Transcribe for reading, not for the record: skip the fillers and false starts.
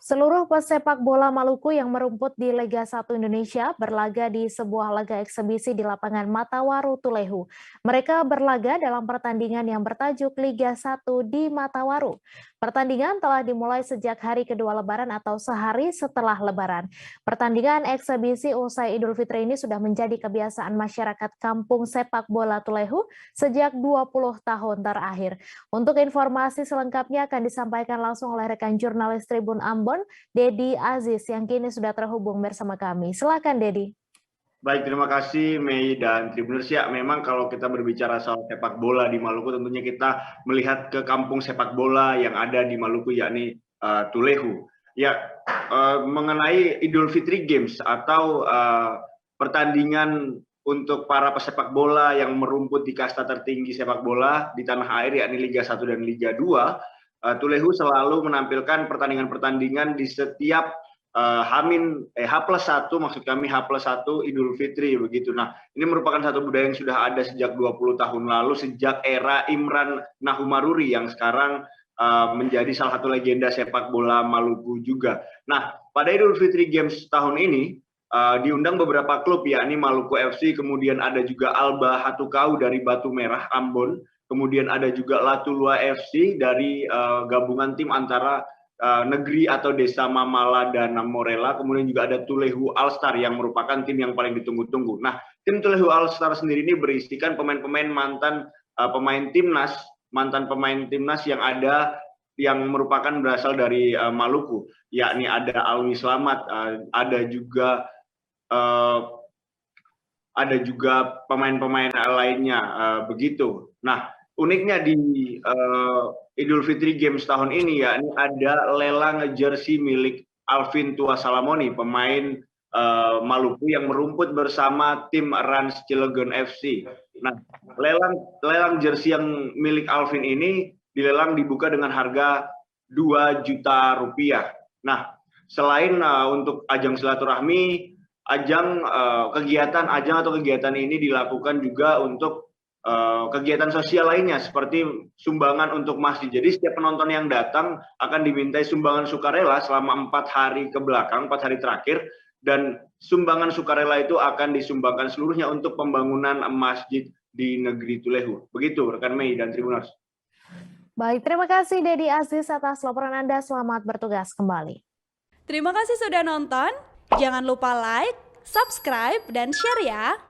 Seluruh pesepak bola Maluku yang merumput di Liga 1 Indonesia berlaga di sebuah laga eksebisi di lapangan Matawaru, Tulehu. Mereka berlaga dalam pertandingan yang bertajuk Liga 1 di Matawaru. Pertandingan telah dimulai sejak hari kedua Lebaran atau sehari setelah Lebaran. Pertandingan eksebisi usai Idul Fitri ini sudah menjadi kebiasaan masyarakat kampung sepak bola Tulehu sejak 20 tahun terakhir. Untuk informasi selengkapnya akan disampaikan langsung oleh rekan jurnalis Tribun Ambon, Dedi Aziz, yang kini sudah terhubung bersama kami. Silakan, Dedi. Baik, terima kasih Mei dan Tribuners. Ya, memang kalau kita berbicara soal sepak bola di Maluku, tentunya kita melihat ke kampung sepak bola yang ada di Maluku, yakni Tulehu. Ya, mengenai Idul Fitri Games atau pertandingan untuk para pesepak bola yang merumput di kasta tertinggi sepak bola di tanah air, yakni Liga 1 dan Liga 2, Tulehu selalu menampilkan pertandingan-pertandingan di setiap H+1, maksud kami H+1 Idul Fitri begitu. Nah, ini merupakan satu budaya yang sudah ada sejak 20 tahun lalu, sejak era Imran Nahumaruri yang sekarang menjadi salah satu legenda sepak bola Maluku juga. Nah, pada Idul Fitri Games tahun ini diundang beberapa klub, yakni Maluku FC, kemudian ada juga Alba Hatukau dari Batu Merah, Ambon, kemudian ada juga Latulua FC dari gabungan tim antara negeri atau desa Mamala dan Morela, kemudian juga ada Tulehu All Star yang merupakan tim yang paling ditunggu-tunggu. Nah, tim Tulehu All Star sendiri ini berisikan pemain-pemain mantan pemain timnas yang ada yang merupakan berasal dari Maluku, yakni ada Alwi Slamet, ada juga pemain-pemain lainnya begitu. Nah, uniknya di Idul Fitri Games tahun ini, yakni ada lelang jersey milik Alvin Tua Salamoni, pemain Maluku yang merumput bersama tim Rans Cilegon FC. Nah, lelang jersey yang milik Alvin ini dilelang dibuka dengan harga 2 juta rupiah. Nah, selain untuk ajang silaturahmi, kegiatan ini dilakukan juga untuk kegiatan sosial lainnya seperti sumbangan untuk masjid. Jadi setiap penonton yang datang akan dimintai sumbangan sukarela selama 4 hari terakhir, dan sumbangan sukarela itu akan disumbangkan seluruhnya untuk pembangunan masjid di negeri Tulehu. Begitu rekan Mei dan Tribuners. Baik, terima kasih Dedi Aziz atas laporan Anda. Selamat bertugas kembali. Terima kasih sudah nonton. Jangan lupa like, subscribe, dan share ya.